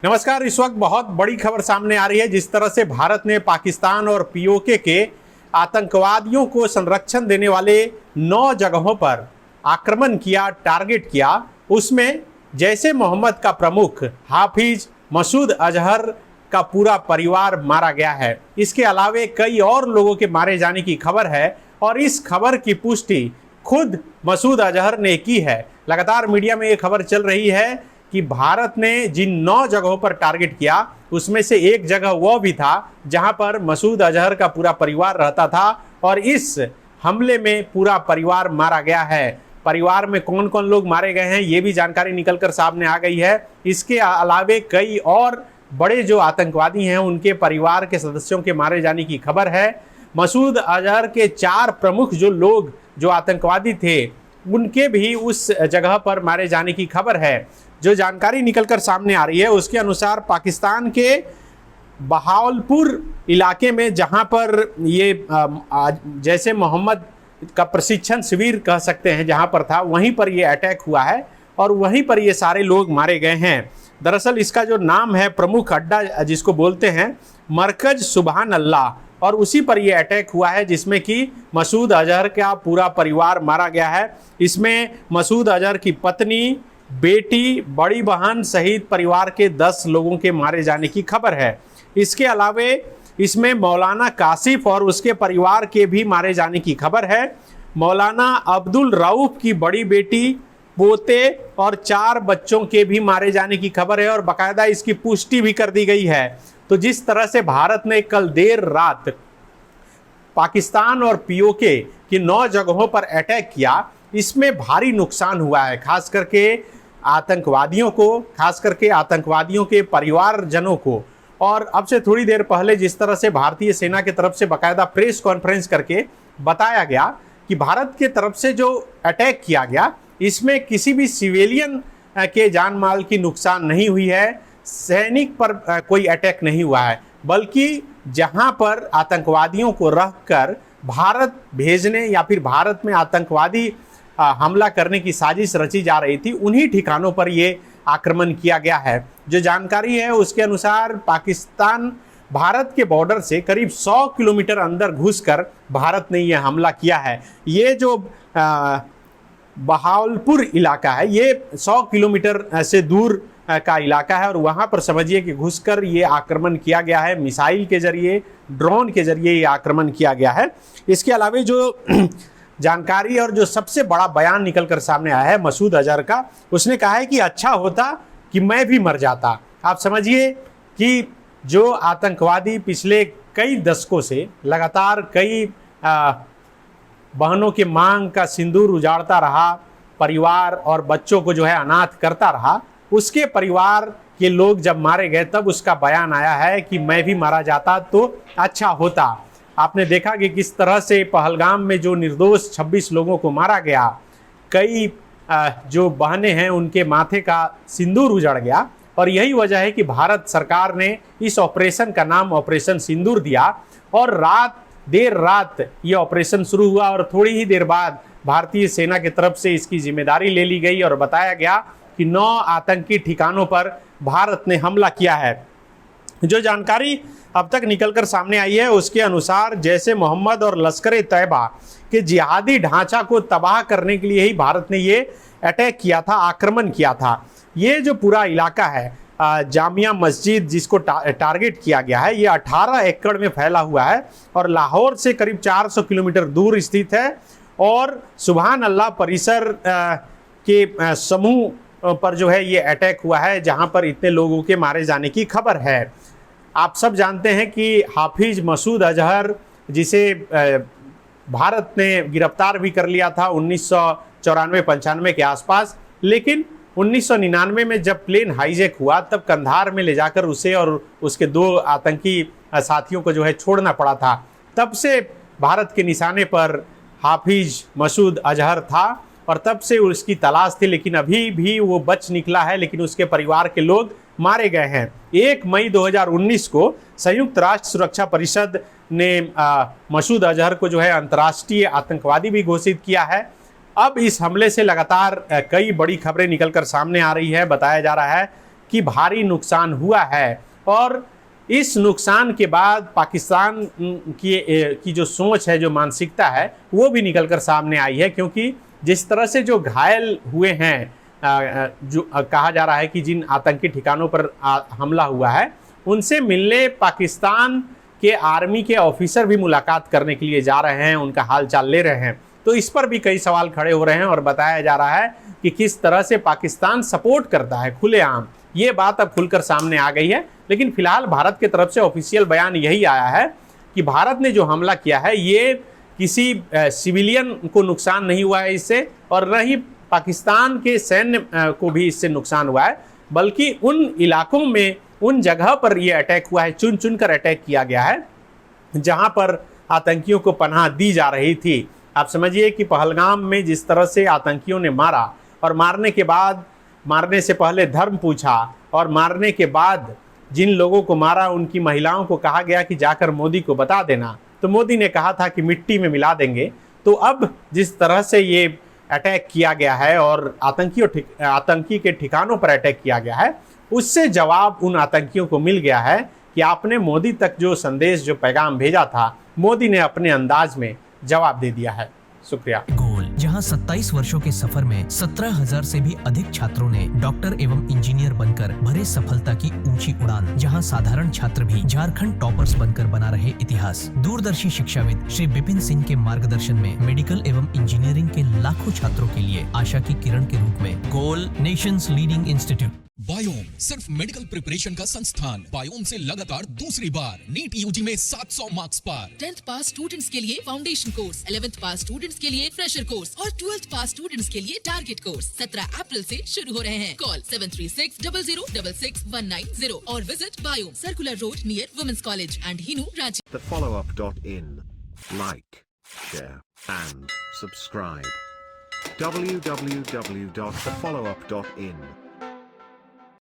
नमस्कार। इस वक्त बहुत बड़ी खबर सामने आ रही है। जिस तरह से भारत ने पाकिस्तान और पीओके के आतंकवादियों को संरक्षण देने वाले 9 जगहों पर आक्रमण किया, टारगेट किया, उसमें जैसे मोहम्मद का प्रमुख हाफिज मसूद अजहर का पूरा परिवार मारा गया है। इसके अलावे कई और लोगों के मारे जाने की खबर है और इस खबर की पुष्टि खुद मसूद अजहर ने की है। लगातार मीडिया में ये खबर चल रही है कि भारत ने जिन 9 जगहों पर टारगेट किया उसमें से एक जगह वह भी था जहां पर मसूद अजहर का पूरा परिवार रहता था और इस हमले में पूरा परिवार मारा गया है। परिवार में कौन कौन लोग मारे गए हैं ये भी जानकारी निकलकर सामने आ गई है। इसके अलावे कई और बड़े जो आतंकवादी हैं उनके परिवार के सदस्यों के मारे जाने की खबर है। मसूद अजहर के 4 प्रमुख जो लोग जो आतंकवादी थे उनके भी उस जगह पर मारे जाने की खबर है। जो जानकारी निकलकर सामने आ रही है उसके अनुसार पाकिस्तान के बहावलपुर इलाके में जहां पर ये जैसे मोहम्मद का प्रशिक्षण शिविर कह सकते हैं जहां पर था, वहीं पर ये अटैक हुआ है और वहीं पर ये सारे लोग मारे गए हैं। दरअसल इसका जो नाम है प्रमुख अड्डा जिसको बोलते हैं मरकज सुबहान अल्लाह, और उसी पर यह अटैक हुआ है जिसमें कि मसूद अजहर का पूरा परिवार मारा गया है। इसमें मसूद अजहर की पत्नी, बेटी, बड़ी बहन सहित परिवार के 10 लोगों के मारे जाने की खबर है। इसके अलावे इसमें मौलाना कासिफ और उसके परिवार के भी मारे जाने की खबर है। मौलाना अब्दुल रऊफ की बड़ी बेटी, पोते और 4 बच्चों के भी मारे जाने की खबर है और बाकायदा इसकी पुष्टि भी कर दी गई है। तो जिस तरह से भारत ने कल देर रात पाकिस्तान और पीओके की 9 जगहों पर अटैक किया, इसमें भारी नुकसान हुआ है, खास करके आतंकवादियों को, खास करके आतंकवादियों के परिवारजनों को। और अब से थोड़ी देर पहले जिस तरह से भारतीय सेना की तरफ से बाकायदा प्रेस कॉन्फ्रेंस करके बताया गया कि भारत के तरफ से जो अटैक किया गया इसमें किसी भी सिविलियन के जान माल की नुकसान नहीं हुई है, सैनिक पर कोई अटैक नहीं हुआ है, बल्कि जहां पर आतंकवादियों को रखकर भारत भेजने या फिर भारत में आतंकवादी हमला करने की साजिश रची जा रही थी, उन्हीं ठिकानों पर ये आक्रमण किया गया है। जो जानकारी है उसके अनुसार पाकिस्तान भारत के बॉर्डर से करीब 100 किलोमीटर अंदर घुसकर भारत ने यह हमला किया है। ये जो बहावलपुर इलाका है ये 100 किलोमीटर से दूर का इलाका है और वहाँ पर समझिए कि घुसकर ये आक्रमण किया गया है। मिसाइल के जरिए, ड्रोन के जरिए ये आक्रमण किया गया है। इसके अलावा जो जानकारी और जो सबसे बड़ा बयान निकलकर सामने आया है मसूद अजहर का, उसने कहा है कि अच्छा होता कि मैं भी मर जाता। आप समझिए कि जो आतंकवादी पिछले कई दशकों से लगातार कई बहनों के मांग का सिंदूर उजाड़ता रहा, परिवार और बच्चों को जो है अनाथ करता रहा, उसके परिवार के लोग जब मारे गए तब उसका बयान आया है कि मैं भी मारा जाता तो अच्छा होता। आपने देखा कि किस तरह से पहलगाम में जो निर्दोष 26 लोगों को मारा गया, कई जो बहनें हैं उनके माथे का सिंदूर उजड़ गया और यही वजह है कि भारत सरकार ने इस ऑपरेशन का नाम ऑपरेशन सिंदूर दिया और देर रात ये ऑपरेशन शुरू हुआ और थोड़ी ही देर बाद भारतीय सेना की तरफ से इसकी जिम्मेदारी ले ली गई और बताया गया कि 9 आतंकी ठिकानों पर भारत ने हमला किया है। जो जानकारी अब तक निकलकर सामने आई है उसके अनुसार जैसे मोहम्मद और लश्कर-ए-तैयबा के जिहादी ढांचा को तबाह करने के लिए ही भारत ने ये अटैक किया था, आक्रमण किया था। ये जो पूरा इलाका है जामिया मस्जिद जिसको टारगेट किया गया है, ये 18 एकड़ में फैला हुआ है और लाहौर से करीब 400 किलोमीटर दूर स्थित है और सुबहान अल्लाह परिसर के समूह पर जो है ये अटैक हुआ है जहां पर इतने लोगों के मारे जाने की खबर है। आप सब जानते हैं कि हाफिज मसूद अजहर जिसे भारत ने गिरफ्तार भी कर लिया था 1994-95 के आसपास, लेकिन 1999 में जब प्लेन हाईजैक हुआ तब कंधार में ले जाकर उसे और उसके 2 आतंकी साथियों को जो है छोड़ना पड़ा था। तब से भारत के निशाने पर हाफिज मसूद अजहर था और तब से उसकी तलाश थी, लेकिन अभी भी वो बच निकला है, लेकिन उसके परिवार के लोग मारे गए हैं। 1 मई 2019 को संयुक्त राष्ट्र सुरक्षा परिषद ने मसूद अजहर को जो है अंतर्राष्ट्रीय आतंकवादी भी घोषित किया है। अब इस हमले से लगातार कई बड़ी खबरें निकलकर सामने आ रही है। बताया जा रहा है कि भारी नुकसान हुआ है। और इस नुकसान के बाद पाकिस्तान की जो सोच है, जो मानसिकता है, वो भी निकलकर सामने आई है। क्योंकि जिस तरह से जो घायल हुए हैं, जो कहा जा रहा है कि जिन आतंकी ठिकानों पर हमला हुआ है, उनसे मिलने पाकिस्तान के आर्मी के ऑफिसर भी मुलाकात करने के लिए जा रहे हैं, उनका हाल चाल ले रहे हैं। तो इस पर भी कई सवाल खड़े हो रहे हैं और बताया जा रहा है कि किस तरह से पाकिस्तान सपोर्ट करता है खुलेआम। ये बात अब खुलकर सामने आ गई है। लेकिन फिलहाल भारत की तरफ से ऑफिशियल बयान यही आया है कि भारत ने जो हमला किया है, ये किसी सिविलियन को नुकसान नहीं हुआ है इससे, और न ही पाकिस्तान के सैन्य को भी इससे नुकसान हुआ है, बल्कि उन इलाकों में, उन जगह पर यह अटैक हुआ है, चुन चुन कर अटैक किया गया है जहां पर आतंकियों को पनाह दी जा रही थी। आप समझिए कि पहलगाम में जिस तरह से आतंकियों ने मारा, और मारने के बाद, मारने से पहले धर्म पूछा, और मारने के बाद जिन लोगों को मारा उनकी महिलाओं को कहा गया कि जाकर मोदी को बता देना, तो मोदी ने कहा था कि मिट्टी में मिला देंगे। तो अब जिस तरह से ये अटैक किया गया है और आतंकी के ठिकानों पर अटैक किया गया है, उससे जवाब उन आतंकियों को मिल गया है कि आपने मोदी तक जो संदेश, जो पैगाम भेजा था, मोदी ने अपने अंदाज में जवाब दे दिया है। शुक्रिया। गोल, जहां 27 वर्षों के सफर में 17,000 से भी अधिक छात्रों ने डॉक्टर एवं इंजीनियर बनकर भरे सफलता की ऊंची उड़ान, जहां साधारण छात्र भी झारखंड टॉपर्स बनकर बना रहे इतिहास। दूरदर्शी शिक्षाविद श्री विपिन सिंह के मार्गदर्शन में मेडिकल एवं इंजीनियरिंग के लाखों छात्रों के लिए आशा की किरण के रूप में गोल, नेशंस लीडिंग इंस्टीट्यूट। बायोम सिर्फ मेडिकल प्रिपरेशन का संस्थान। बायोम से लगातार दूसरी बार नीट यूजी में 700 मार्क्स पार। 10th पास स्टूडेंट्स के लिए फाउंडेशन कोर्स, 11th पास स्टूडेंट्स के लिए फ्रेशर कोर्स और 12th पास स्टूडेंट्स के लिए टारगेट कोर्स 17 अप्रैल से शुरू हो रहे हैं। कॉल 7360066190 और विजिट बायोम, circular road near women's college and Hinoo, Ranchi. TheFollowUp.in. Like, share, and subscribe. www.thefollowup.in